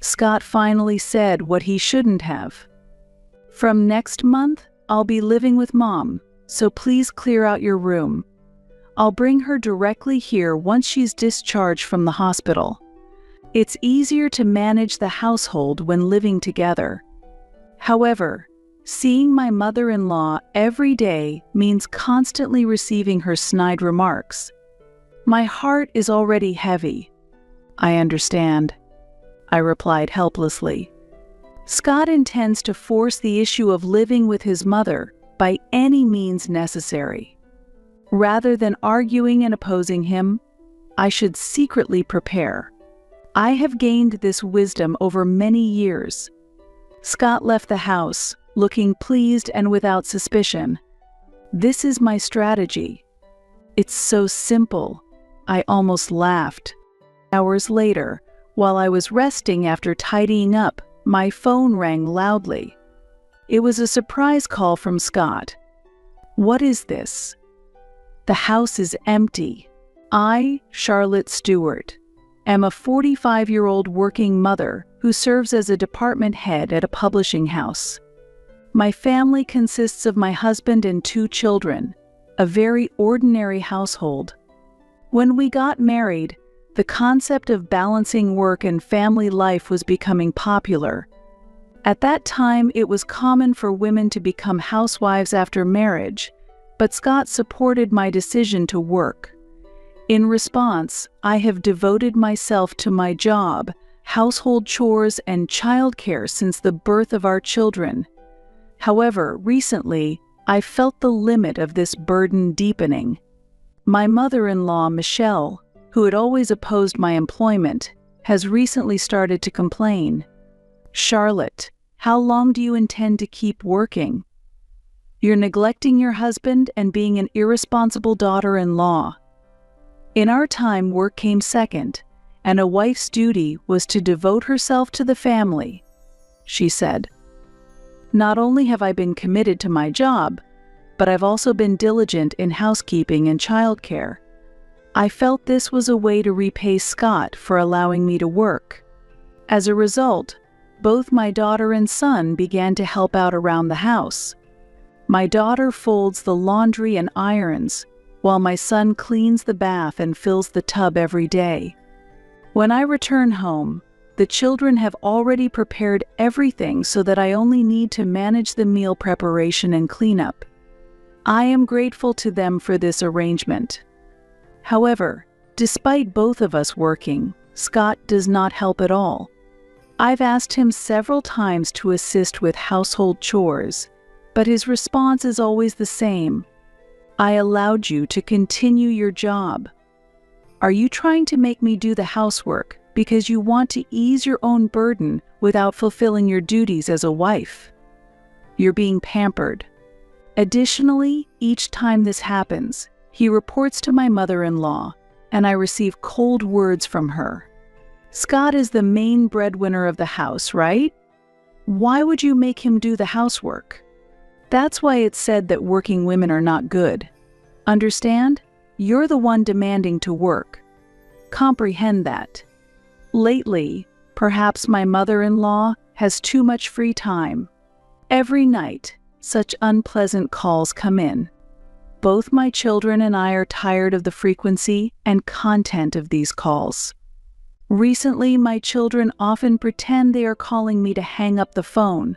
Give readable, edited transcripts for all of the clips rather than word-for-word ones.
Scott finally said what he shouldn't have. "From next month, I'll be living with Mom, so please clear out your room. I'll bring her directly here once she's discharged from the hospital. It's easier to manage the household when living together." However, seeing my mother-in-law every day means constantly receiving her snide remarks. My heart is already heavy. "I understand," I replied helplessly. Scott intends to force the issue of living with his mother by any means necessary. Rather than arguing and opposing him, I should secretly prepare. I have gained this wisdom over many years. Scott left the house, looking pleased and without suspicion. This is my strategy. It's so simple. I almost laughed. Hours later, while I was resting after tidying up, my phone rang loudly. It was a surprise call from Scott. "What is this?" "The house is empty. I, Charlotte Stewart, am a 45-year-old working mother who serves as a department head at a publishing house. My family consists of my husband and 2 children, a very ordinary household. When we got married, the concept of balancing work and family life was becoming popular. At that time, it was common for women to become housewives after marriage, but Scott supported my decision to work. In response, I have devoted myself to my job, household chores, and childcare since the birth of our children. However, recently, I felt the limit of this burden deepening. My mother-in-law, Michelle, who had always opposed my employment, has recently started to complain. "Charlotte, how long do you intend to keep working? You're neglecting your husband and being an irresponsible daughter-in-law." In our time, work came second, and a wife's duty was to devote herself to the family, she said. "Not only have I been committed to my job, but I've also been diligent in housekeeping and childcare. I felt this was a way to repay Scott for allowing me to work. As a result, both my daughter and son began to help out around the house. My daughter folds the laundry and irons, while my son cleans the bath and fills the tub every day. When I return home, the children have already prepared everything so that I only need to manage the meal preparation and cleanup. I am grateful to them for this arrangement. However, despite both of us working, Scott does not help at all. I've asked him several times to assist with household chores, but his response is always the same. I allowed you to continue your job. Are you trying to make me do the housework because you want to ease your own burden without fulfilling your duties as a wife? You're being pampered. Additionally, each time this happens, he reports to my mother-in-law, and I receive cold words from her. Scott is the main breadwinner of the house, right? Why would you make him do the housework? That's why it's said that working women are not good. Understand? You're the one demanding to work. Comprehend that. Lately, perhaps my mother-in-law has too much free time. Every night, such unpleasant calls come in. Both my children and I are tired of the frequency and content of these calls. Recently, my children often pretend they are calling me to hang up the phone.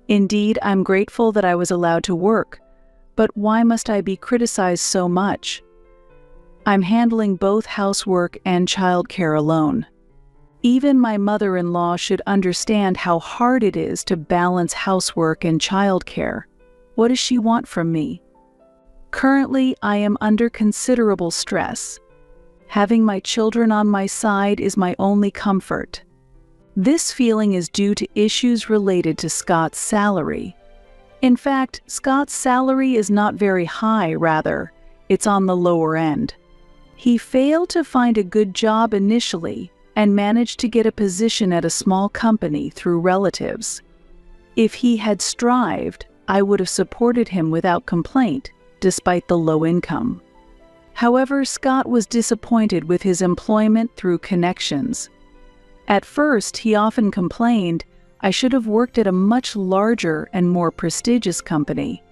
Indeed, I'm grateful that I was allowed to work, but why must I be criticized so much? I'm handling both housework and childcare alone. Even my mother-in-law should understand how hard it is to balance housework and childcare. What does she want from me? Currently, I am under considerable stress. Having my children on my side is my only comfort. This feeling is due to issues related to Scott's salary. In fact, Scott's salary is not very high, rather, it's on the lower end. He failed to find a good job initially and managed to get a position at a small company through relatives. If he had strived, I would have supported him without complaint, despite the low income. However, Scott was disappointed with his employment through connections. At first, he often complained I should have worked at a much larger and more prestigious company.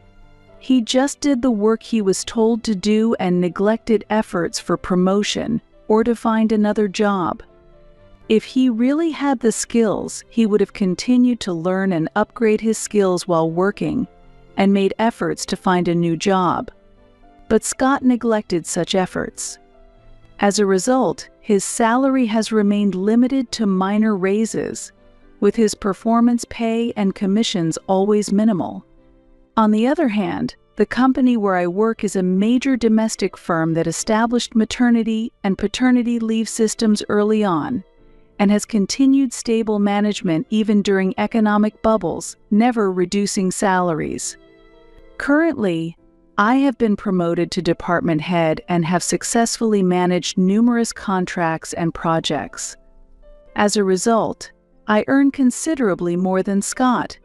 He just did the work he was told to do and neglected efforts for promotion or to find another job. If he really had the skills, he would have continued to learn and upgrade his skills while working and made efforts to find a new job. But Scott neglected such efforts. As a result, his salary has remained limited to minor raises, with his performance pay and commissions always minimal. On the other hand, the company where I work is a major domestic firm that established maternity and paternity leave systems early on, and has continued stable management even during economic bubbles, never reducing salaries. Currently, I have been promoted to department head and have successfully managed numerous contracts and projects. As a result, I earn considerably more than Scott.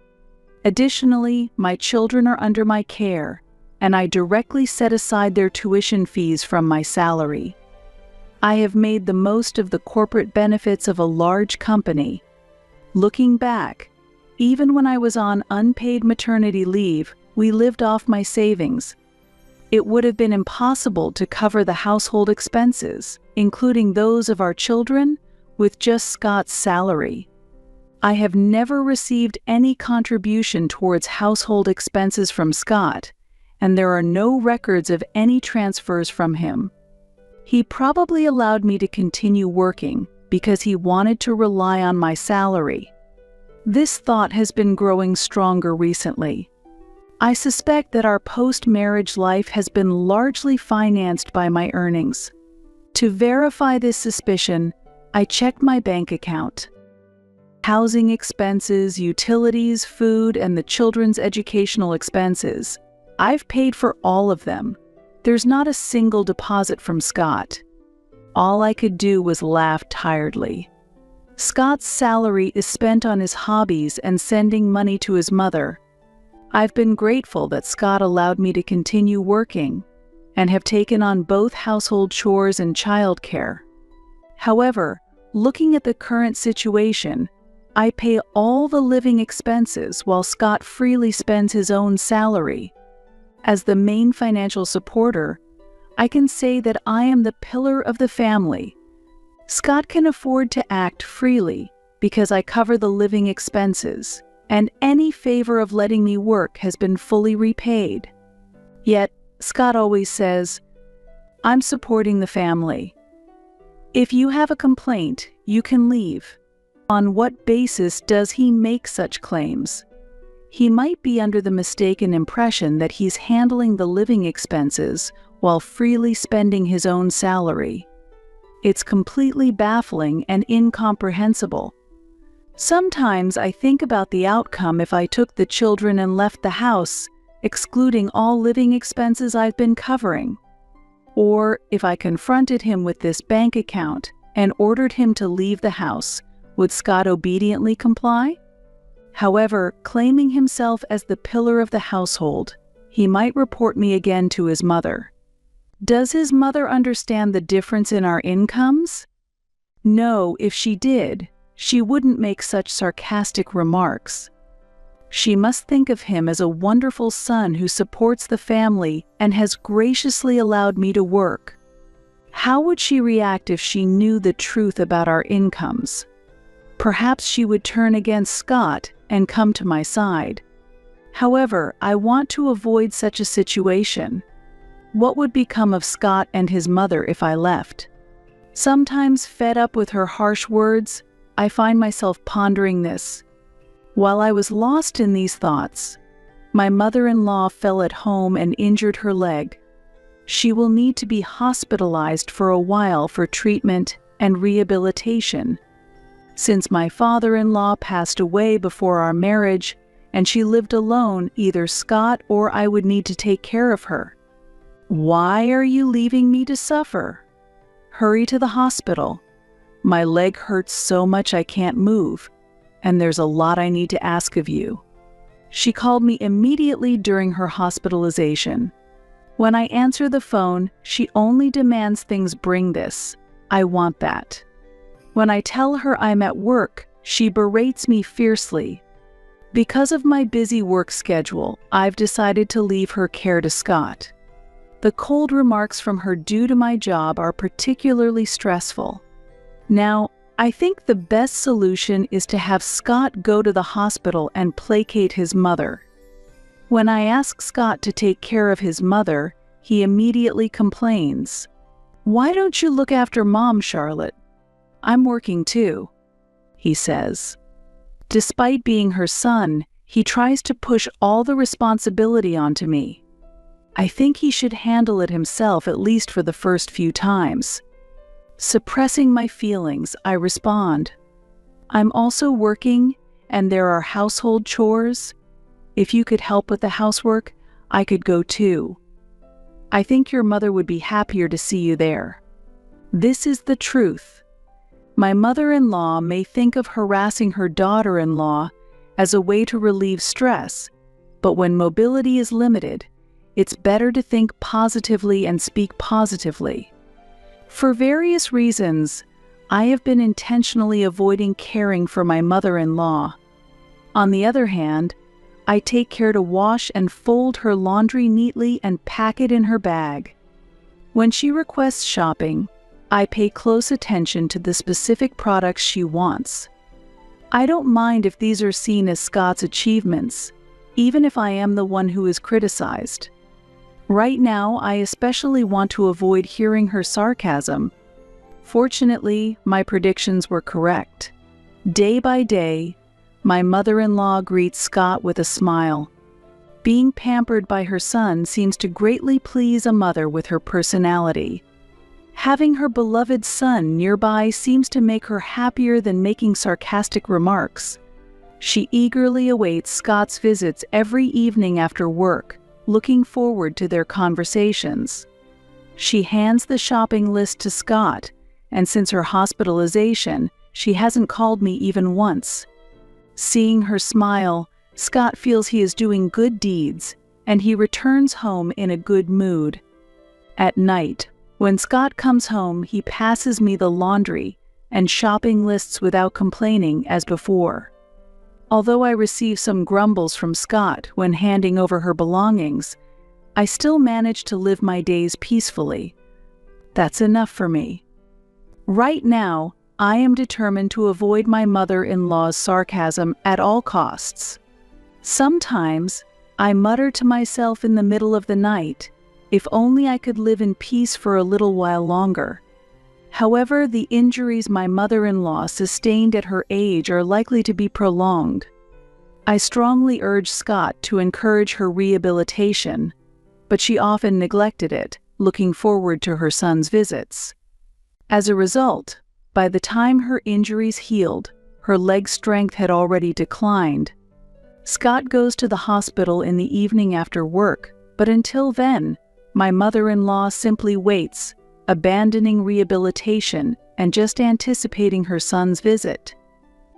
Additionally, my children are under my care, and I directly set aside their tuition fees from my salary. I have made the most of the corporate benefits of a large company. Looking back, even when I was on unpaid maternity leave, we lived off my savings. It would have been impossible to cover the household expenses, including those of our children, with just Scott's salary. I have never received any contribution towards household expenses from Scott, and there are no records of any transfers from him. He probably allowed me to continue working because he wanted to rely on my salary. This thought has been growing stronger recently. I suspect that our post-marriage life has been largely financed by my earnings. To verify this suspicion, I checked my bank account. Housing expenses, utilities, food, and the children's educational expenses. I've paid for all of them. There's not a single deposit from Scott. All I could do was laugh tiredly. Scott's salary is spent on his hobbies and sending money to his mother. I've been grateful that Scott allowed me to continue working and have taken on both household chores and childcare. However, looking at the current situation, I pay all the living expenses while Scott freely spends his own salary. As the main financial supporter, I can say that I am the pillar of the family. Scott can afford to act freely because I cover the living expenses, and any favor of letting me work has been fully repaid. Yet, Scott always says, "I'm supporting the family. If you have a complaint, you can leave." On what basis does he make such claims? He might be under the mistaken impression that he's handling the living expenses while freely spending his own salary. It's completely baffling and incomprehensible. Sometimes I think about the outcome if I took the children and left the house, excluding all living expenses I've been covering. Or if I confronted him with this bank account and ordered him to leave the house, would Scott obediently comply? However, claiming himself as the pillar of the household, he might report me again to his mother. Does his mother understand the difference in our incomes? No, if she did, she wouldn't make such sarcastic remarks. She must think of him as a wonderful son who supports the family and has graciously allowed me to work. How would she react if she knew the truth about our incomes? Perhaps she would turn against Scott and come to my side. However, I want to avoid such a situation. What would become of Scott and his mother if I left? Sometimes, fed up with her harsh words, I find myself pondering this. While I was lost in these thoughts, my mother-in-law fell at home and injured her leg. She will need to be hospitalized for a while for treatment and rehabilitation. Since my father-in-law passed away before our marriage and she lived alone, either Scott or I would need to take care of her. Why are you leaving me to suffer? Hurry to the hospital. My leg hurts so much I can't move, and there's a lot I need to ask of you. She called me immediately during her hospitalization. When I answer the phone, she only demands things bring this. I want that. When I tell her I'm at work, she berates me fiercely. Because of my busy work schedule, I've decided to leave her care to Scott. The cold remarks from her due to my job are particularly stressful. Now, I think the best solution is to have Scott go to the hospital and placate his mother. When I ask Scott to take care of his mother, he immediately complains. "Why don't you look after Mom, Charlotte? I'm working too," he says. Despite being her son, he tries to push all the responsibility onto me. I think he should handle it himself, at least for the first few times. Suppressing my feelings, I respond, "I'm also working, and there are household chores. If you could help with the housework, I could go too. I think your mother would be happier to see you there." This is the truth. My mother-in-law may think of harassing her daughter-in-law as a way to relieve stress, but when mobility is limited, it's better to think positively and speak positively. For various reasons, I have been intentionally avoiding caring for my mother-in-law. On the other hand, I take care to wash and fold her laundry neatly and pack it in her bag. When she requests shopping, I pay close attention to the specific products she wants. I don't mind if these are seen as Scott's achievements, even if I am the one who is criticized. Right now, I especially want to avoid hearing her sarcasm. Fortunately, my predictions were correct. Day by day, my mother-in-law greets Scott with a smile. Being pampered by her son seems to greatly please a mother with her personality. Having her beloved son nearby seems to make her happier than making sarcastic remarks. She eagerly awaits Scott's visits every evening after work, looking forward to their conversations. She hands the shopping list to Scott, and since her hospitalization, she hasn't called me even once. Seeing her smile, Scott feels he is doing good deeds, and he returns home in a good mood. At night, when Scott comes home, he passes me the laundry and shopping lists without complaining as before. Although I receive some grumbles from Scott when handing over her belongings, I still manage to live my days peacefully. That's enough for me. Right now, I am determined to avoid my mother-in-law's sarcasm at all costs. Sometimes, I mutter to myself in the middle of the night, if only I could live in peace for a little while longer. However, the injuries my mother-in-law sustained at her age are likely to be prolonged. I strongly urged Scott to encourage her rehabilitation, but she often neglected it, looking forward to her son's visits. As a result, by the time her injuries healed, her leg strength had already declined. Scott goes to the hospital in the evening after work, but until then, my mother-in-law simply waits, abandoning rehabilitation and just anticipating her son's visit.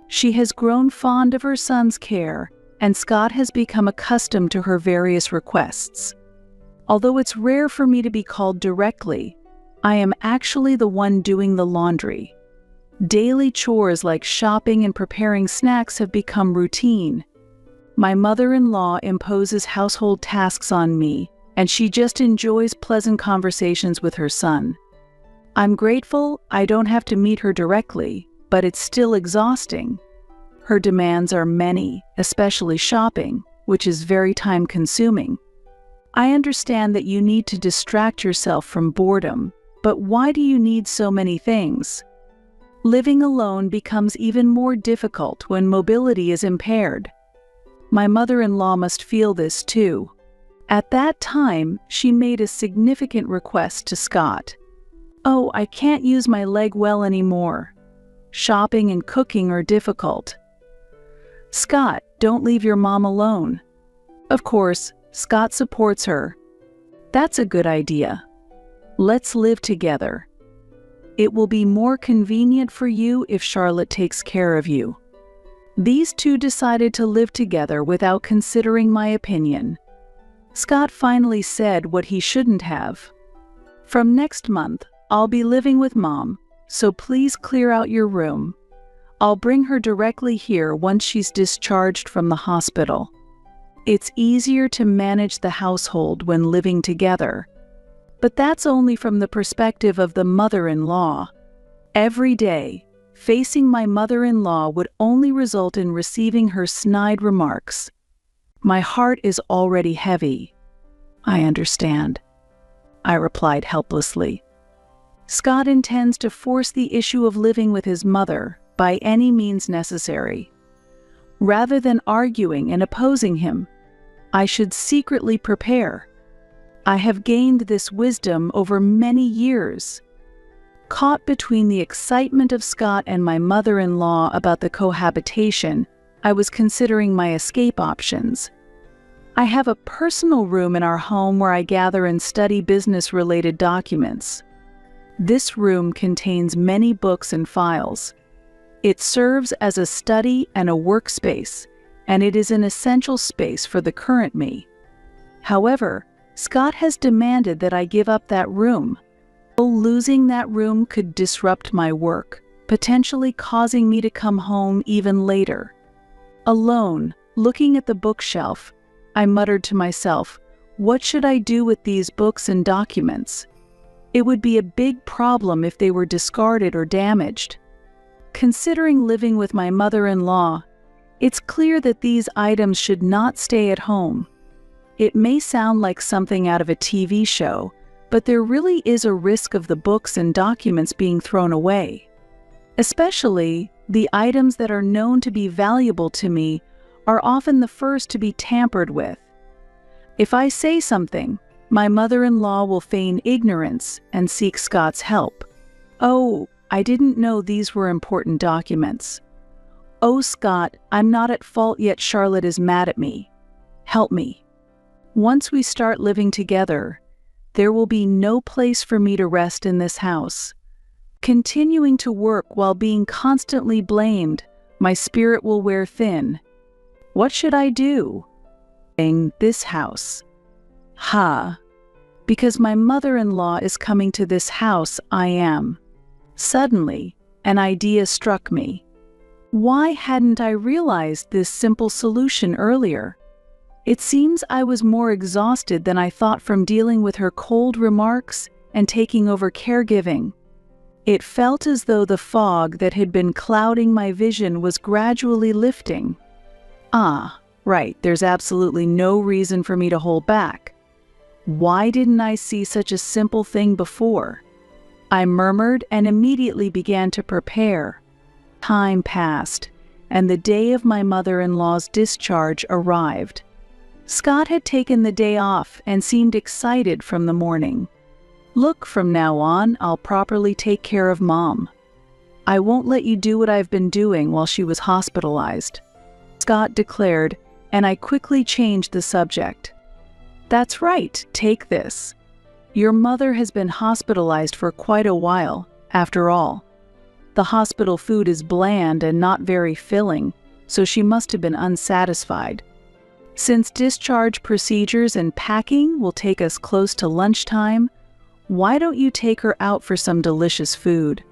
She has grown fond of her son's care, and Scott has become accustomed to her various requests. Although it's rare for me to be called directly, I am actually the one doing the laundry. Daily chores like shopping and preparing snacks have become routine. My mother-in-law imposes household tasks on me, and she just enjoys pleasant conversations with her son. I'm grateful I don't have to meet her directly, but it's still exhausting. Her demands are many, especially shopping, which is very time-consuming. I understand that you need to distract yourself from boredom, but why do you need so many things? Living alone becomes even more difficult when mobility is impaired. My mother-in-law must feel this too. At that time, she made a significant request to Scott. "Oh, I can't use my leg well anymore. Shopping and cooking are difficult. Scott, don't leave your mom alone." Of course, Scott supports her. "That's a good idea. Let's live together. It will be more convenient for you if Charlotte takes care of you." These two decided to live together without considering my opinion. Scott finally said what he shouldn't have. "From next month, I'll be living with Mom, so please clear out your room. I'll bring her directly here once she's discharged from the hospital. It's easier to manage the household when living together. But that's only from the perspective of the mother-in-law. Every day, facing my mother-in-law would only result in receiving her snide remarks. My heart is already heavy. I understand, I replied helplessly. Scott intends to force the issue of living with his mother by any means necessary. Rather than arguing and opposing him, I should secretly prepare. I have gained this wisdom over many years. Caught between the excitement of Scott and my mother-in-law about the cohabitation, I was considering my escape options. I have a personal room in our home where I gather and study business-related documents. This room contains many books and files. It serves as a study and a workspace, and it is an essential space for the current me. However, Scott has demanded that I give up that room. Losing that room could disrupt my work, potentially causing me to come home even later. Alone, looking at the bookshelf, I muttered to myself, what should I do with these books and documents? It would be a big problem if they were discarded or damaged. Considering living with my mother-in-law, it's clear that these items should not stay at home. It may sound like something out of a TV show, but there really is a risk of the books and documents being thrown away. Especially, the items that are known to be valuable to me are often the first to be tampered with. If I say something, my mother-in-law will feign ignorance and seek Scott's help. Oh, I didn't know these were important documents. Oh, Scott, I'm not at fault yet Charlotte is mad at me. Help me. Once we start living together, there will be no place for me to rest in this house. Continuing to work while being constantly blamed, my spirit will wear thin. What should I do? In this house. Because my mother-in-law is coming to this house, I am. Suddenly, an idea struck me. Why hadn't I realized this simple solution earlier? It seems I was more exhausted than I thought from dealing with her cold remarks and taking over caregiving. It felt as though the fog that had been clouding my vision was gradually lifting. Right, there's absolutely no reason for me to hold back. Why didn't I see such a simple thing before? I murmured and immediately began to prepare. Time passed, and the day of my mother-in-law's discharge arrived. Scott had taken the day off and seemed excited from the morning. Look, from now on, I'll properly take care of Mom. I won't let you do what I've been doing while she was hospitalized, Scott declared, and I quickly changed the subject. That's right, take this. Your mother has been hospitalized for quite a while, after all. The hospital food is bland and not very filling, so she must have been unsatisfied. Since discharge procedures and packing will take us close to lunchtime, why don't you take her out for some delicious food?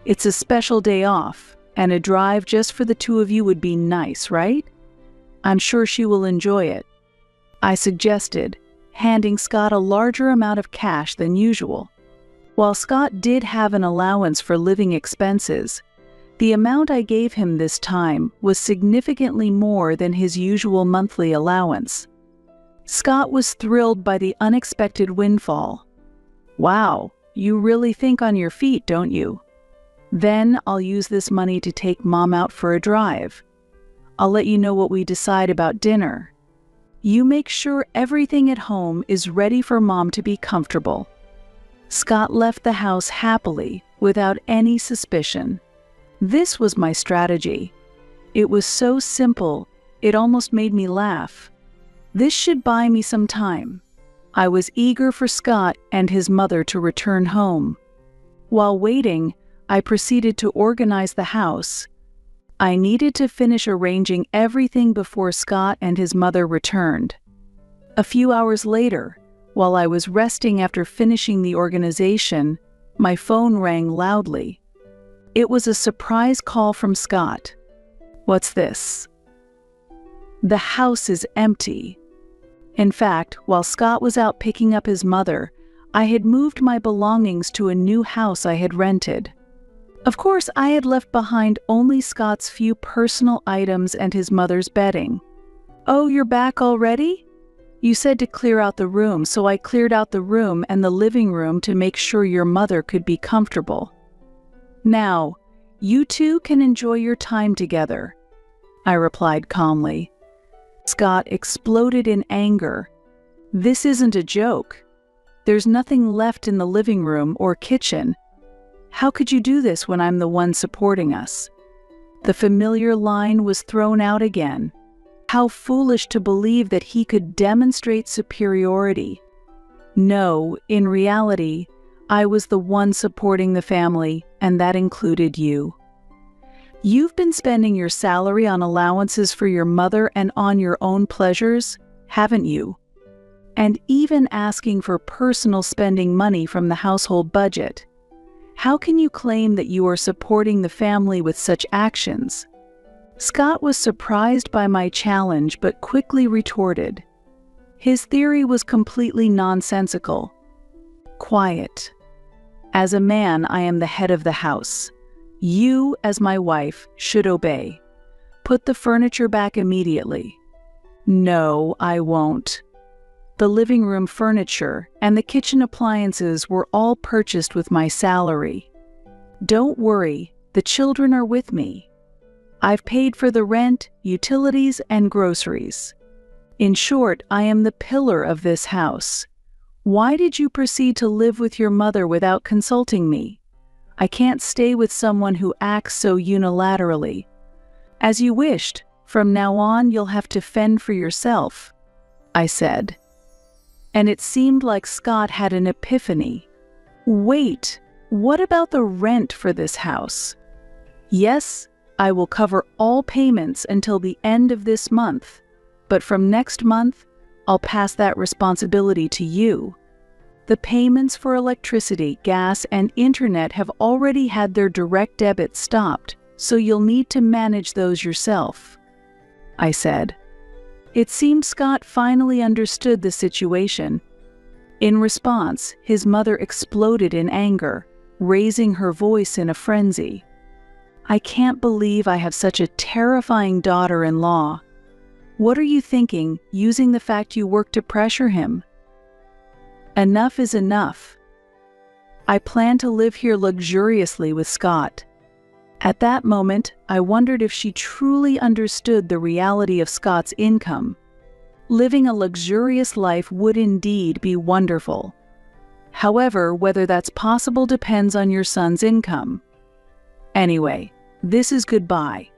It's a special day off, and a drive just for the two of you would be nice, right? I'm sure she will enjoy it, I suggested, handing Scott a larger amount of cash than usual. While Scott did have an allowance for living expenses, the amount I gave him this time was significantly more than his usual monthly allowance. Scott was thrilled by the unexpected windfall. Wow, you really think on your feet, don't you? Then I'll use this money to take Mom out for a drive. I'll let you know what we decide about dinner. You make sure everything at home is ready for Mom to be comfortable. Scott left the house happily, without any suspicion. This was my strategy. It was so simple, it almost made me laugh. This should buy me some time. I was eager for Scott and his mother to return home. While waiting, I proceeded to organize the house. I needed to finish arranging everything before Scott and his mother returned. A few hours later, while I was resting after finishing the organization, My phone rang loudly. It was a surprise call from Scott. "What's this?" "The house is empty." In fact, while Scott was out picking up his mother, I had moved my belongings to a new house I had rented. Of course, I had left behind only Scott's few personal items and his mother's bedding. "Oh, you're back already? You said to clear out the room, so I cleared out the room and the living room to make sure your mother could be comfortable. Now, you two can enjoy your time together," I replied calmly. Scott exploded in anger. "This isn't a joke. There's nothing left in the living room or kitchen. How could you do this when I'm the one supporting us?" The familiar line was thrown out again. How foolish to believe that he could demonstrate superiority. No, in reality, I was the one supporting the family, and that included you. You've been spending your salary on allowances for your mother and on your own pleasures, haven't you? And even asking for personal spending money from the household budget. How can you claim that you are supporting the family with such actions? Scott was surprised by my challenge but quickly retorted. His theory was completely nonsensical. "Quiet. As a man, I am the head of the house. You, as my wife, should obey. Put the furniture back immediately." "No, I won't. The living room furniture and the kitchen appliances were all purchased with my salary. Don't worry, the children are with me. I've paid for the rent, utilities, and groceries. In short, I am the pillar of this house. Why did you proceed to live with your mother without consulting me? I can't stay with someone who acts so unilaterally. As you wished, from now on you'll have to fend for yourself," I said. And it seemed like Scott had an epiphany. "Wait, what about the rent for this house?" "Yes, I will cover all payments until the end of this month, but from next month, I'll pass that responsibility to you. The payments for electricity, gas, and internet have already had their direct debit stopped, so you'll need to manage those yourself," I said. It seemed Scott finally understood the situation. In response, his mother exploded in anger, raising her voice in a frenzy. "I can't believe I have such a terrifying daughter-in-law. What are you thinking, using the fact you work to pressure him? Enough is enough. I plan to live here luxuriously with Scott." At that moment, I wondered if she truly understood the reality of Scott's income. Living a luxurious life would indeed be wonderful. However, whether that's possible depends on your son's income. "Anyway, this is goodbye,"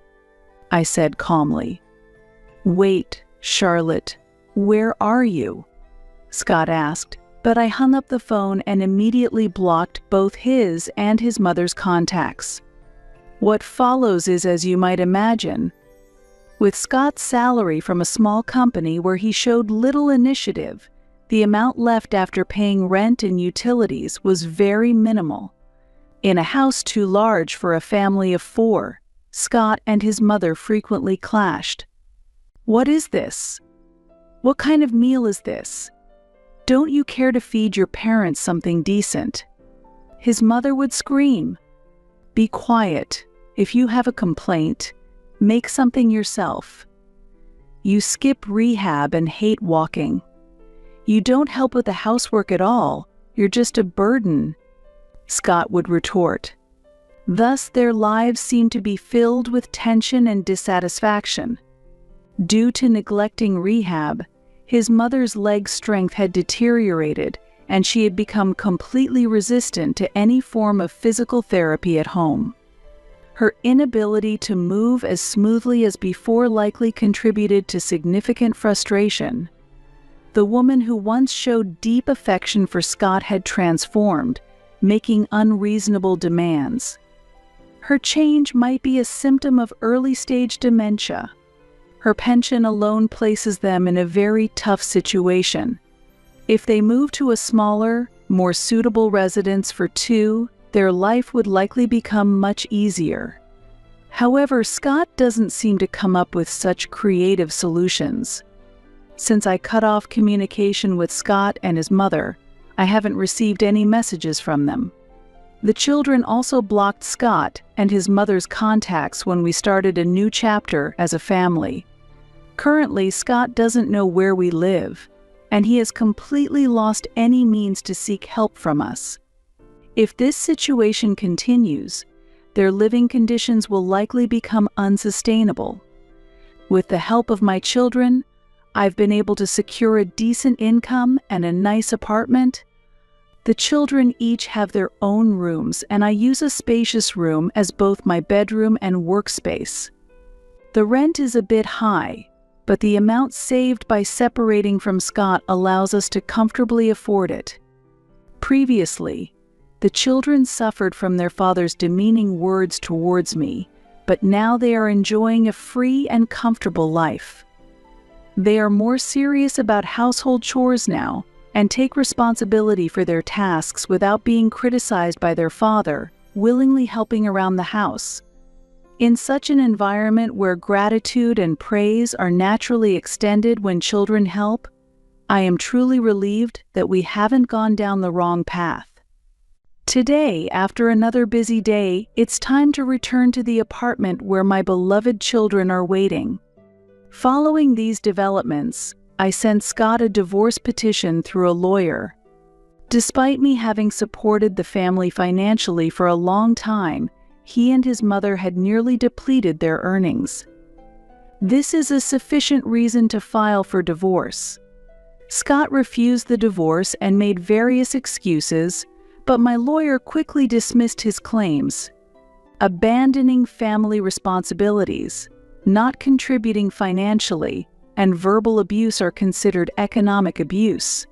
I said calmly. "Wait, Charlotte, where are you?" Scott asked, but I hung up the phone and immediately blocked both his and his mother's contacts. What follows is, as you might imagine. With Scott's salary from a small company where he showed little initiative, the amount left after paying rent and utilities was very minimal. In a house too large for a family of 4, Scott and his mother frequently clashed. "What is this? What kind of meal is this? Don't you care to feed your parents something decent?" His mother would scream. "Be quiet. If you have a complaint, make something yourself. You skip rehab and hate walking. You don't help with the housework at all. You're just a burden," Scott would retort. Thus, their lives seemed to be filled with tension and dissatisfaction. Due to neglecting rehab, his mother's leg strength had deteriorated, and she had become completely resistant to any form of physical therapy at home. Her inability to move as smoothly as before likely contributed to significant frustration. The woman who once showed deep affection for Scott had transformed, making unreasonable demands. Her change might be a symptom of early-stage dementia. Her pension alone places them in a very tough situation. If they move to a smaller, more suitable residence for two, their life would likely become much easier. However, Scott doesn't seem to come up with such creative solutions. Since I cut off communication with Scott and his mother, I haven't received any messages from them. The children also blocked Scott and his mother's contacts when we started a new chapter as a family. Currently, Scott doesn't know where we live, and he has completely lost any means to seek help from us. If this situation continues, their living conditions will likely become unsustainable. With the help of my children, I've been able to secure a decent income and a nice apartment. The children each have their own rooms, and I use a spacious room as both my bedroom and workspace. The rent is a bit high, but the amount saved by separating from Scott allows us to comfortably afford it. Previously, the children suffered from their father's demeaning words towards me, but now they are enjoying a free and comfortable life. They are more serious about household chores now and take responsibility for their tasks without being criticized by their father, willingly helping around the house. In such an environment where gratitude and praise are naturally extended when children help, I am truly relieved that we haven't gone down the wrong path. Today, after another busy day, it's time to return to the apartment where my beloved children are waiting. Following these developments, I sent Scott a divorce petition through a lawyer. Despite me having supported the family financially for a long time, he and his mother had nearly depleted their earnings. This is a sufficient reason to file for divorce. Scott refused the divorce and made various excuses, but my lawyer quickly dismissed his claims. Abandoning family responsibilities, not contributing financially, and verbal abuse are considered economic abuse.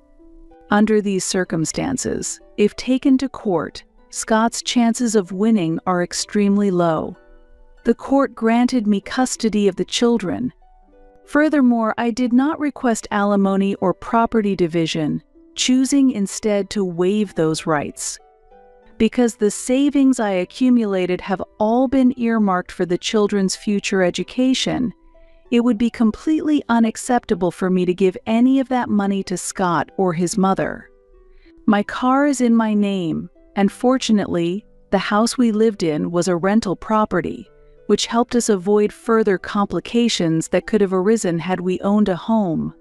Under these circumstances, if taken to court, Scott's chances of winning are extremely low. The court granted me custody of the children. Furthermore, I did not request alimony or property division, choosing instead to waive those rights. Because the savings I accumulated have all been earmarked for the children's future education, it would be completely unacceptable for me to give any of that money to Scott or his mother. My car is in my name, and fortunately, the house we lived in was a rental property, which helped us avoid further complications that could have arisen had we owned a home.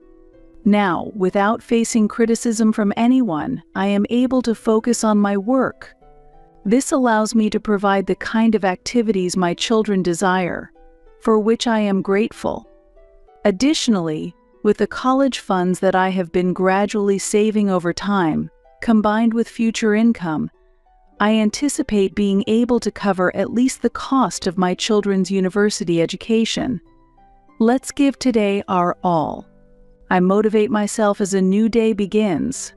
Now, without facing criticism from anyone, I am able to focus on my work. This allows me to provide the kind of activities my children desire, for which I am grateful. Additionally, with the college funds that I have been gradually saving over time, combined with future income, I anticipate being able to cover at least the cost of my children's university education. Let's give today our all. I motivate myself as a new day begins.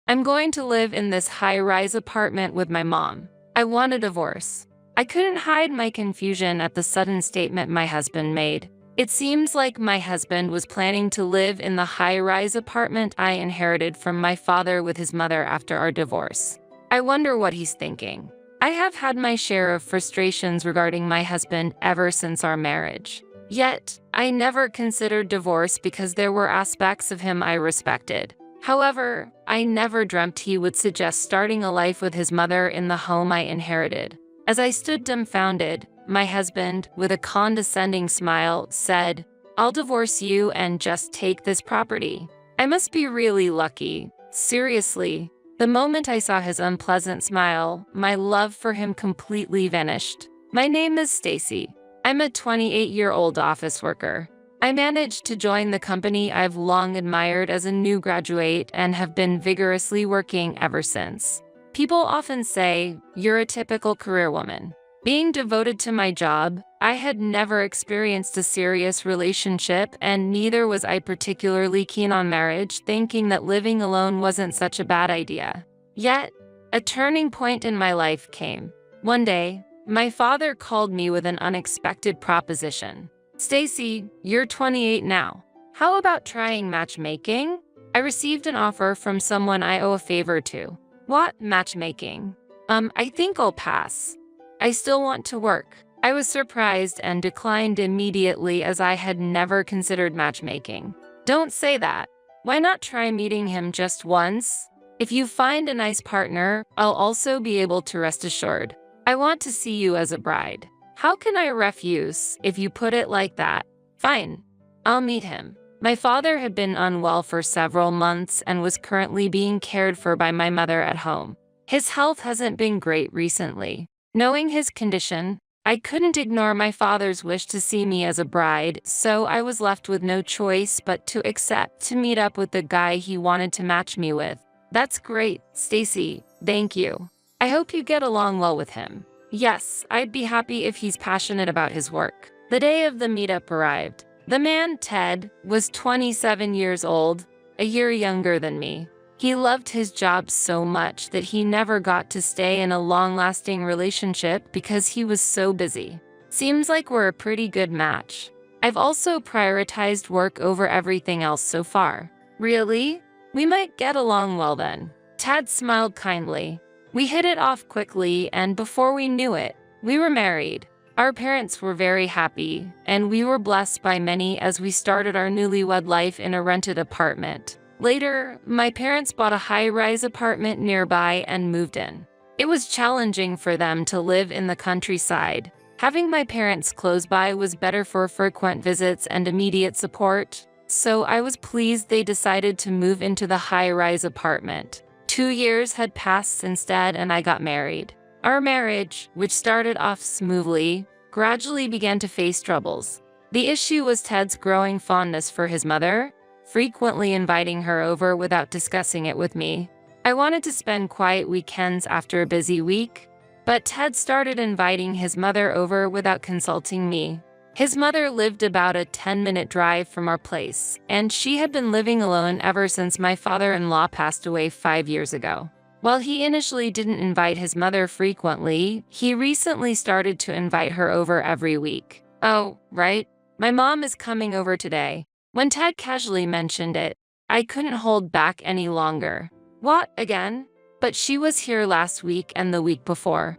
I'm going to live in this high-rise apartment with my mom. I want a divorce. I couldn't hide my confusion at the sudden statement my husband made. It seems like my husband was planning to live in the high-rise apartment I inherited from my father with his mother after our divorce. I wonder what he's thinking. I have had my share of frustrations regarding my husband ever since our marriage. Yet, I never considered divorce because there were aspects of him I respected. However, I never dreamt he would suggest starting a life with his mother in the home I inherited. As I stood dumbfounded, my husband, with a condescending smile, said, "I'll divorce you and just take this property." I must be really lucky. Seriously. The moment I saw his unpleasant smile, my love for him completely vanished. My name is Stacy. I'm a 28-year-old office worker. I managed to join the company I've long admired as a new graduate and have been vigorously working ever since. People often say, "You're a typical career woman." Being devoted to my job, I had never experienced a serious relationship, and neither was I particularly keen on marriage, thinking that living alone wasn't such a bad idea. Yet, a turning point in my life came. One day, my father called me with an unexpected proposition. "Stacy, you're 28 now. How about trying matchmaking? I received an offer from someone I owe a favor to. What? Matchmaking? I think I'll pass. I still want to work. I was surprised and declined immediately as I had never considered matchmaking. Don't say that. Why not try meeting him just once? If you find a nice partner, I'll also be able to rest assured. I want to see you as a bride. How can I refuse if you put it like that? Fine. I'll meet him. My father had been unwell for several months and was currently being cared for by my mother at home. His health hasn't been great recently. Knowing his condition, I couldn't ignore my father's wish to see me as a bride, so I was left with no choice but to accept to meet up with the guy he wanted to match me with. That's great, Stacy. Thank you. I hope you get along well with him. Yes, I'd be happy if he's passionate about his work. The day of the meetup arrived. The man, Ted, was 27 years old, a year younger than me. He loved his job so much that he never got to stay in a long-lasting relationship because he was so busy. Seems like we're a pretty good match. I've also prioritized work over everything else so far. Really? We might get along well then. Ted smiled kindly. We hit it off quickly, and before we knew it, we were married. Our parents were very happy, and we were blessed by many as we started our newlywed life in a rented apartment. Later, my parents bought a high-rise apartment nearby and moved in. It was challenging for them to live in the countryside. Having my parents close by was better for frequent visits and immediate support, so I was pleased they decided to move into the high-rise apartment. 2 years had passed instead, and I got married. Our marriage, which started off smoothly, gradually began to face troubles. The issue was Ted's growing fondness for his mother, frequently inviting her over without discussing it with me. I wanted to spend quiet weekends after a busy week, but Ted started inviting his mother over without consulting me. His mother lived about a 10-minute drive from our place, and she had been living alone ever since my father-in-law passed away 5 years ago. While he initially didn't invite his mother frequently, he recently started to invite her over every week. Oh, right. My mom is coming over today. When Ted casually mentioned it, I couldn't hold back any longer. What, again? But she was here last week and the week before.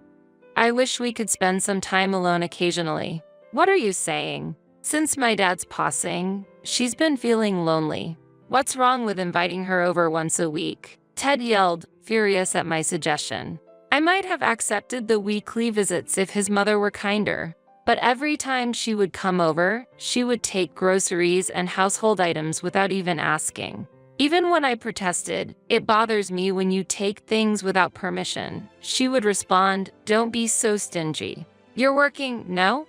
I wish we could spend some time alone occasionally. What are you saying? Since my dad's passing, she's been feeling lonely. What's wrong with inviting her over once a week? Ted yelled, furious at my suggestion. I might have accepted the weekly visits if his mother were kinder, but every time she would come over, she would take groceries and household items without even asking. Even when I protested, "It bothers me when you take things without permission," she would respond, "Don't be so stingy. You're working, no?"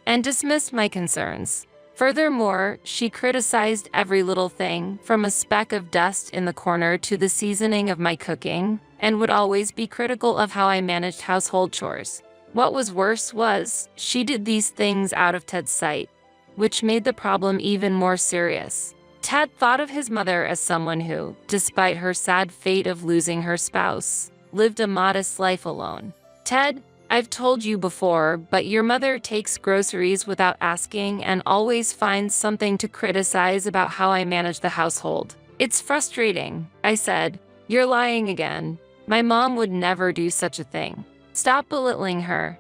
and dismissed my concerns. Furthermore, she criticized every little thing, from a speck of dust in the corner to the seasoning of my cooking, and would always be critical of how I managed household chores. What was worse was, she did these things out of Ted's sight, which made the problem even more serious. Ted thought of his mother as someone who, despite her sad fate of losing her spouse, lived a modest life alone. Ted, I've told you before, but your mother takes groceries without asking and always finds something to criticize about how I manage the household. It's frustrating, I said. You're lying again. My mom would never do such a thing. Stop belittling her.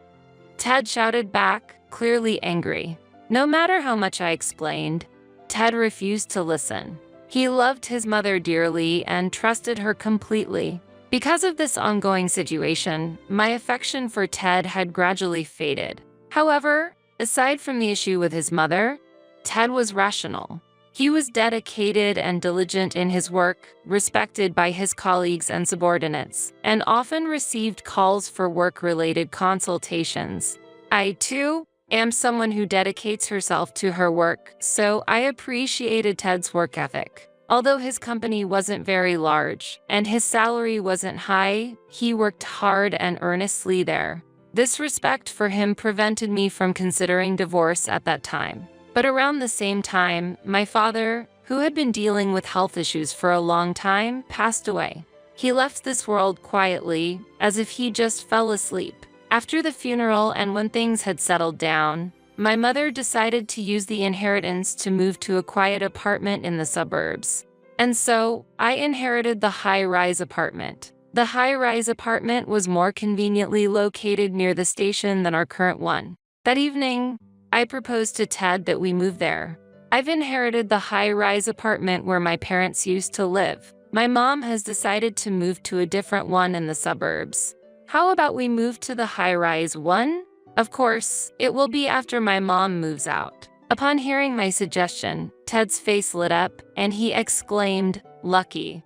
Ted shouted back, clearly angry. No matter how much I explained, Ted refused to listen. He loved his mother dearly and trusted her completely. Because of this ongoing situation, my affection for Ted had gradually faded. However, aside from the issue with his mother, Ted was rational. He was dedicated and diligent in his work, respected by his colleagues and subordinates, and often received calls for work-related consultations. I, too, am someone who dedicates herself to her work, so I appreciated Ted's work ethic. Although his company wasn't very large, and his salary wasn't high, he worked hard and earnestly there. This respect for him prevented me from considering divorce at that time. But around the same time, my father, who had been dealing with health issues for a long time, passed away. He left this world quietly, as if he just fell asleep. After the funeral and when things had settled down, my mother decided to use the inheritance to move to a quiet apartment in the suburbs. And so, I inherited the high-rise apartment. The high-rise apartment was more conveniently located near the station than our current one. That evening, I proposed to Ted that we move there. I've inherited the high-rise apartment where my parents used to live. My mom has decided to move to a different one in the suburbs. How about we move to the high-rise one? Of course, it will be after my mom moves out. Upon hearing my suggestion, Ted's face lit up and he exclaimed, "Lucky,"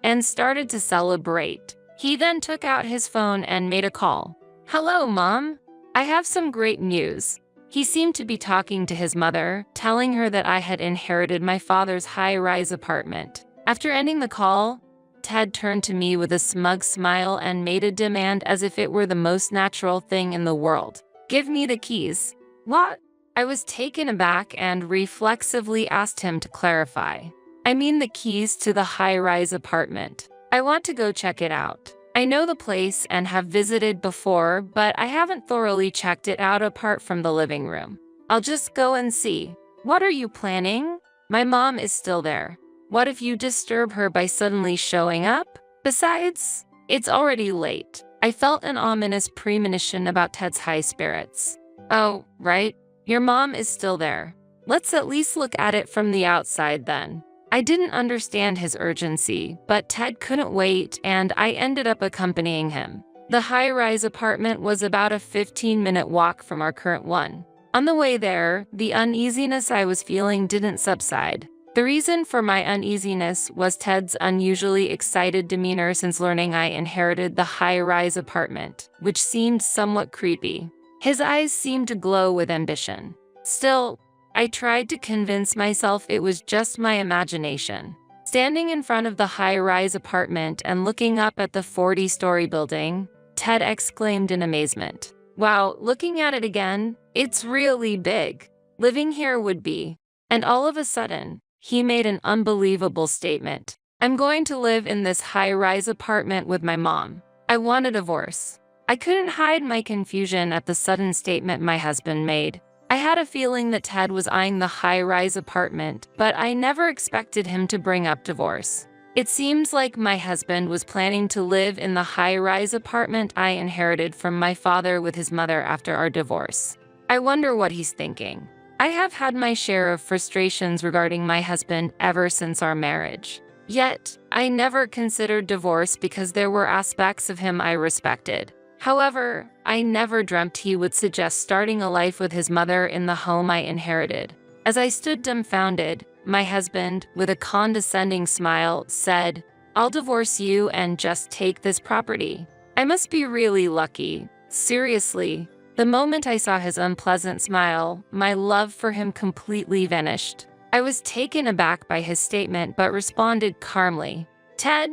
and started to celebrate. He then took out his phone and made a call. "Hello, Mom. I have some great news." He seemed to be talking to his mother, telling her that I had inherited my father's high-rise apartment. After ending the call, Ted turned to me with a smug smile and made a demand as if it were the most natural thing in the world. "Give me the keys." "What?" I was taken aback and reflexively asked him to clarify. "I mean the keys to the high-rise apartment. I want to go check it out. I know the place and have visited before, but I haven't thoroughly checked it out apart from the living room. I'll just go and see." "What are you planning?" "My mom is still there. What if you disturb her by suddenly showing up? Besides, it's already late." I felt an ominous premonition about Ted's high spirits. "Oh, right. Your mom is still there. Let's at least look at it from the outside then." I didn't understand his urgency, but Ted couldn't wait and I ended up accompanying him. The high-rise apartment was about a 15-minute walk from our current one. On the way there, the uneasiness I was feeling didn't subside. The reason for my uneasiness was Ted's unusually excited demeanor since learning I inherited the high-rise apartment, which seemed somewhat creepy. His eyes seemed to glow with ambition. Still, I tried to convince myself it was just my imagination. Standing in front of the high-rise apartment and looking up at the 40-story building, Ted exclaimed in amazement. "Wow, looking at it again, it's really big. Living here would be." And all of a sudden, he made an unbelievable statement. "I'm going to live in this high-rise apartment with my mom. I want a divorce." I couldn't hide my confusion at the sudden statement my husband made. I had a feeling that Ted was eyeing the high-rise apartment, but I never expected him to bring up divorce. It seems like my husband was planning to live in the high-rise apartment I inherited from my father with his mother after our divorce. I wonder what he's thinking. I have had my share of frustrations regarding my husband ever since our marriage. Yet, I never considered divorce because there were aspects of him I respected. However, I never dreamt he would suggest starting a life with his mother in the home I inherited. As I stood dumbfounded, my husband, with a condescending smile, said, "I'll divorce you and just take this property." I must be really lucky. Seriously. The moment I saw his unpleasant smile, my love for him completely vanished. I was taken aback by his statement but responded calmly, "Ted,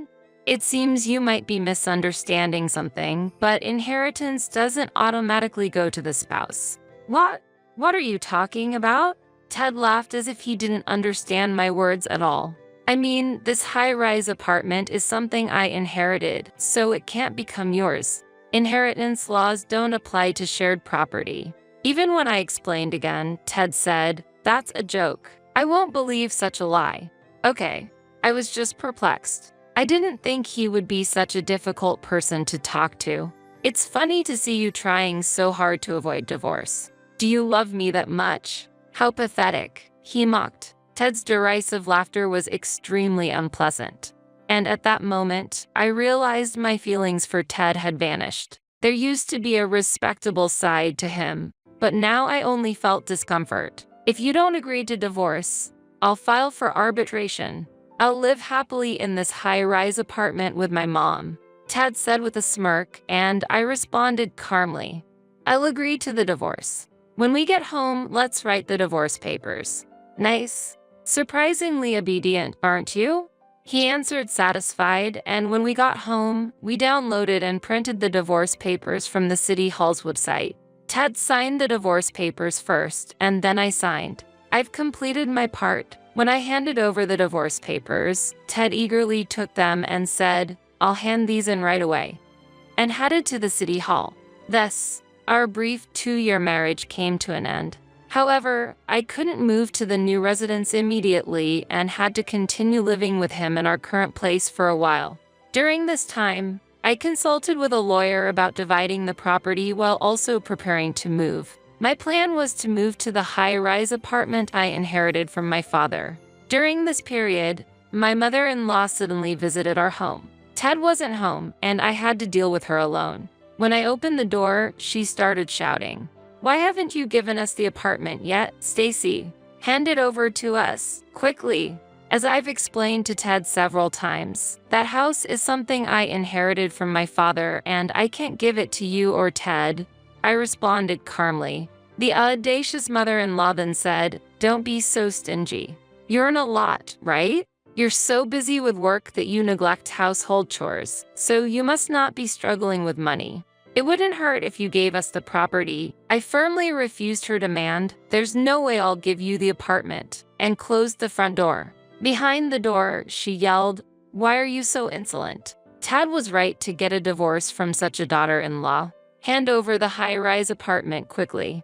it seems you might be misunderstanding something, but inheritance doesn't automatically go to the spouse." "What? What are you talking about?" Ted laughed as if he didn't understand my words at all. "I mean, this high-rise apartment is something I inherited, so it can't become yours. Inheritance laws don't apply to shared property." Even when I explained again, Ted said, "That's a joke. I won't believe such a lie." Okay, I was just perplexed. I didn't think he would be such a difficult person to talk to. "It's funny to see you trying so hard to avoid divorce. Do you love me that much?" "How pathetic," he mocked. Ted's derisive laughter was extremely unpleasant. And at that moment, I realized my feelings for Ted had vanished. There used to be a respectable side to him, but now I only felt discomfort. "If you don't agree to divorce, I'll file for arbitration. I'll live happily in this high-rise apartment with my mom," Ted said with a smirk, and I responded calmly, "I'll agree to the divorce. When we get home, let's write the divorce papers." "Nice. Surprisingly obedient, aren't you?" He answered satisfied, and when we got home, we downloaded and printed the divorce papers from the City Hall's website. Ted signed the divorce papers first, and then I signed. I've completed my part. When I handed over the divorce papers, Ted eagerly took them and said, "I'll hand these in right away," and headed to the City Hall. Thus, our brief 2-year marriage came to an end. However, I couldn't move to the new residence immediately and had to continue living with him in our current place for a while. During this time, I consulted with a lawyer about dividing the property while also preparing to move. My plan was to move to the high-rise apartment I inherited from my father. During this period, my mother-in-law suddenly visited our home. Ted wasn't home, and I had to deal with her alone. When I opened the door, she started shouting, "Why haven't you given us the apartment yet, Stacy? Hand it over to us, quickly." As I've explained to Ted several times, that house is something I inherited from my father and I can't give it to you or Ted, I responded calmly. The audacious mother-in-law then said, "Don't be so stingy. You earn a lot, right? You're so busy with work that you neglect household chores, so you must not be struggling with money. It wouldn't hurt if you gave us the property." I firmly refused her demand. "There's no way I'll give you the apartment," and closed the front door. Behind the door, she yelled, "Why are you so insolent? Tad was right to get a divorce from such a daughter-in-law. Hand over the high-rise apartment quickly."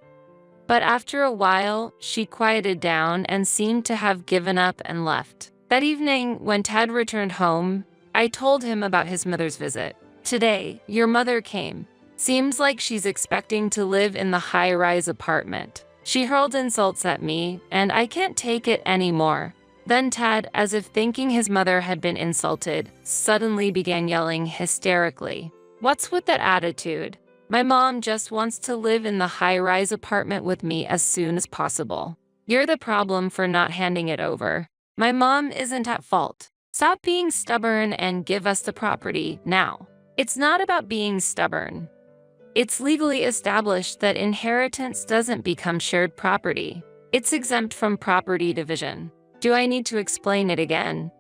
But after a while, she quieted down and seemed to have given up and left. That evening, when Ted returned home, I told him about his mother's visit. "Today, your mother came. Seems like she's expecting to live in the high-rise apartment. She hurled insults at me, and I can't take it anymore." Then Ted, as if thinking his mother had been insulted, suddenly began yelling hysterically, "What's with that attitude? My mom just wants to live in the high-rise apartment with me as soon as possible. You're the problem for not handing it over. My mom isn't at fault. Stop being stubborn and give us the property now." It's not about being stubborn. It's legally established that inheritance doesn't become shared property. It's exempt from property division. Do I need to explain it again?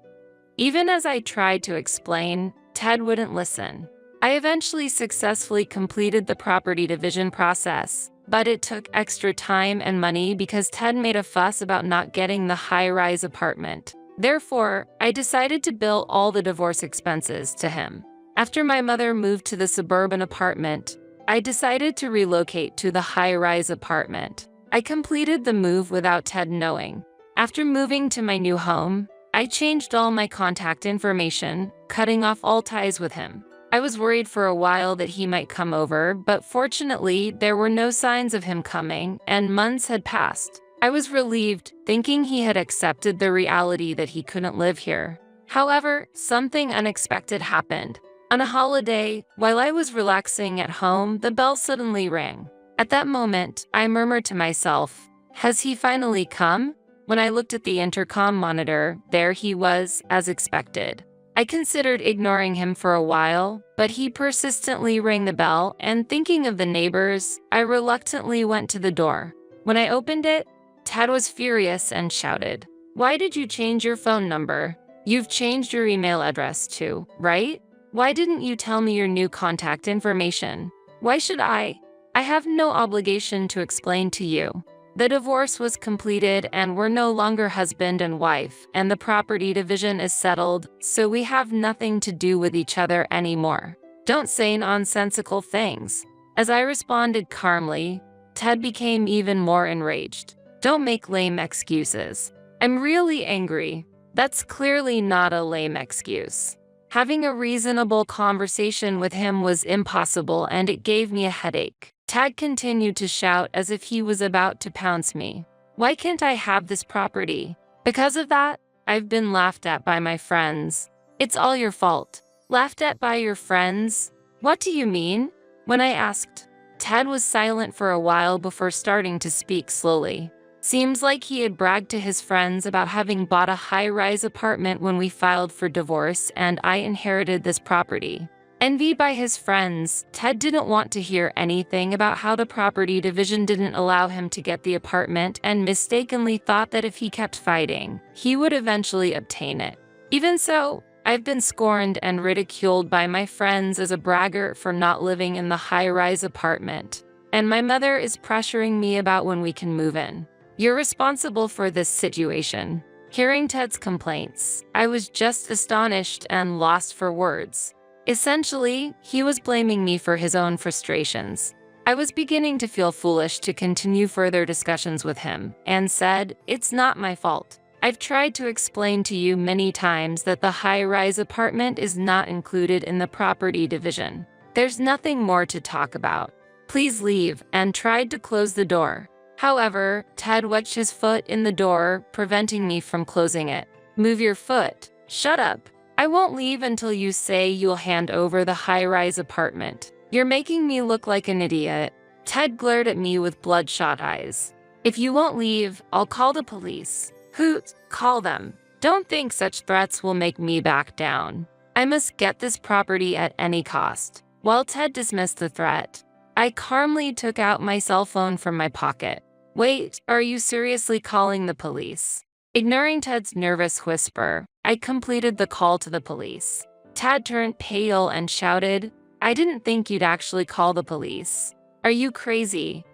Even as I tried to explain, Ted wouldn't listen. I eventually successfully completed the property division process, but it took extra time and money because Ted made a fuss about not getting the high-rise apartment. Therefore, I decided to bill all the divorce expenses to him. After my mother moved to the suburban apartment, I decided to relocate to the high-rise apartment. I completed the move without Ted knowing. After moving to my new home, I changed all my contact information, cutting off all ties with him. I was worried for a while that he might come over, but fortunately, there were no signs of him coming, and months had passed. I was relieved, thinking he had accepted the reality that he couldn't live here. However, something unexpected happened. On a holiday, while I was relaxing at home, the bell suddenly rang. At that moment, I murmured to myself, "Has he finally come?" When I looked at the intercom monitor, there he was, as expected. I considered ignoring him for a while, but he persistently rang the bell, and thinking of the neighbors, I reluctantly went to the door. When I opened it, Ted was furious and shouted, "Why did you change your phone number? You've changed your email address too, right? Why didn't you tell me your new contact information? Why should I? I have no obligation to explain to you. The divorce was completed and we're no longer husband and wife, and the property division is settled, so we have nothing to do with each other anymore. Don't say nonsensical things." As I responded calmly, Ted became even more enraged. "Don't make lame excuses. I'm really angry. That's clearly not a lame excuse." Having a reasonable conversation with him was impossible, and it gave me a headache. Ted continued to shout as if he was about to pounce me. "Why can't I have this property? Because of that, I've been laughed at by my friends." "It's all your fault." "Laughed at by your friends? What do you mean?" When I asked, Ted was silent for a while before starting to speak slowly. Seems like he had bragged to his friends about having bought a high-rise apartment when we filed for divorce and I inherited this property. Envied by his friends, Ted didn't want to hear anything about how the property division didn't allow him to get the apartment and mistakenly thought that if he kept fighting, he would eventually obtain it. Even so, I've been scorned and ridiculed by my friends as a braggart for not living in the high-rise apartment, and my mother is pressuring me about when we can move in. "You're responsible for this situation." Hearing Ted's complaints, I was just astonished and lost for words. Essentially, he was blaming me for his own frustrations. I was beginning to feel foolish to continue further discussions with him, and said, "It's not my fault. I've tried to explain to you many times that the high-rise apartment is not included in the property division. There's nothing more to talk about. Please leave," and tried to close the door. However, Ted wedged his foot in the door, preventing me from closing it. "Move your foot." "Shut up. I won't leave until you say you'll hand over the high-rise apartment. You're making me look like an idiot." Ted glared at me with bloodshot eyes. "If you won't leave, I'll call the police." "Hoot, call them. Don't think such threats will make me back down. I must get this property at any cost." While Ted dismissed the threat, I calmly took out my cell phone from my pocket. "Wait, are you seriously calling the police?" Ignoring Ted's nervous whisper, I completed the call to the police. Ted turned pale and shouted, "I didn't think you'd actually call the police. Are you crazy?"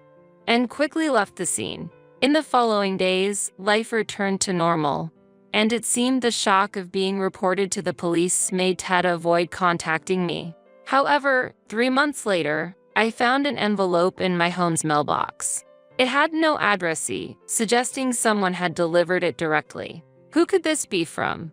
and quickly left the scene. In the following days, life returned to normal, and it seemed the shock of being reported to the police made Ted avoid contacting me. However, 3 months later, I found an envelope in my home's mailbox. It had no addressee, suggesting someone had delivered it directly. Who could this be from?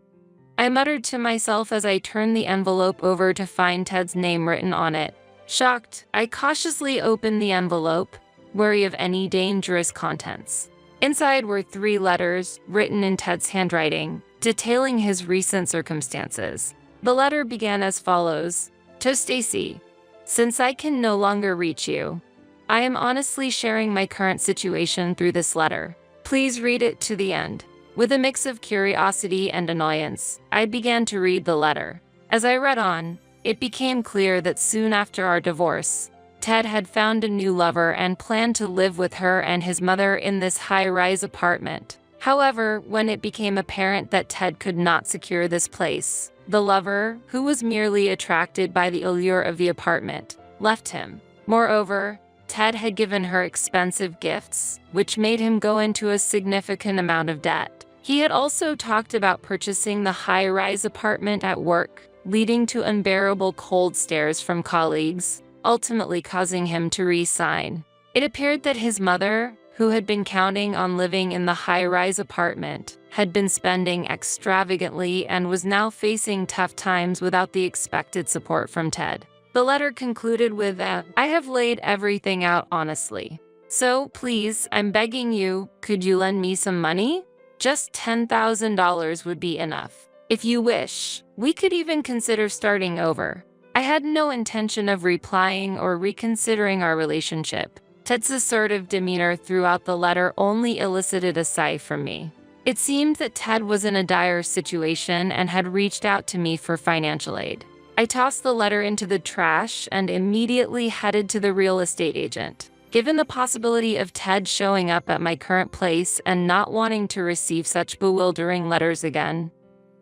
I muttered to myself as I turned the envelope over to find Ted's name written on it. Shocked, I cautiously opened the envelope, wary of any dangerous contents. Inside were 3 letters, written in Ted's handwriting, detailing his recent circumstances. The letter began as follows. To Stacy, since I can no longer reach you, I am honestly sharing my current situation through this letter. Please read it to the end. With a mix of curiosity and annoyance, I began to read the letter. As I read on, it became clear that soon after our divorce, Ted had found a new lover and planned to live with her and his mother in this high-rise apartment. However, when it became apparent that Ted could not secure this place, the lover, who was merely attracted by the allure of the apartment, left him. Moreover, Ted had given her expensive gifts, which made him go into a significant amount of debt. He had also talked about purchasing the high-rise apartment at work, leading to unbearable cold stares from colleagues, ultimately causing him to resign. It appeared that his mother, who had been counting on living in the high-rise apartment, had been spending extravagantly and was now facing tough times without the expected support from Ted. The letter concluded with I have laid everything out honestly. So please, I'm begging you, could you lend me some money? Just $10,000 would be enough. If you wish, we could even consider starting over. I had no intention of replying or reconsidering our relationship. Ted's assertive demeanor throughout the letter only elicited a sigh from me. It seemed that Ted was in a dire situation and had reached out to me for financial aid. I tossed the letter into the trash and immediately headed to the real estate agent. Given the possibility of Ted showing up at my current place and not wanting to receive such bewildering letters again,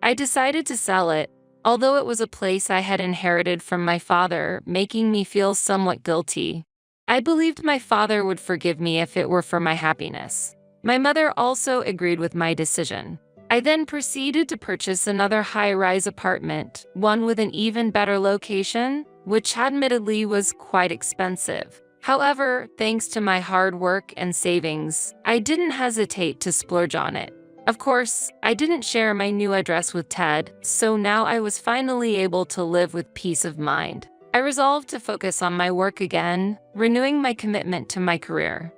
I decided to sell it. Although it was a place I had inherited from my father, making me feel somewhat guilty. I believed my father would forgive me if it were for my happiness. My mother also agreed with my decision. I then proceeded to purchase another high-rise apartment, one with an even better location, which admittedly was quite expensive. However, thanks to my hard work and savings, I didn't hesitate to splurge on it. Of course, I didn't share my new address with Ted, so now I was finally able to live with peace of mind. I resolved to focus on my work again, renewing my commitment to my career.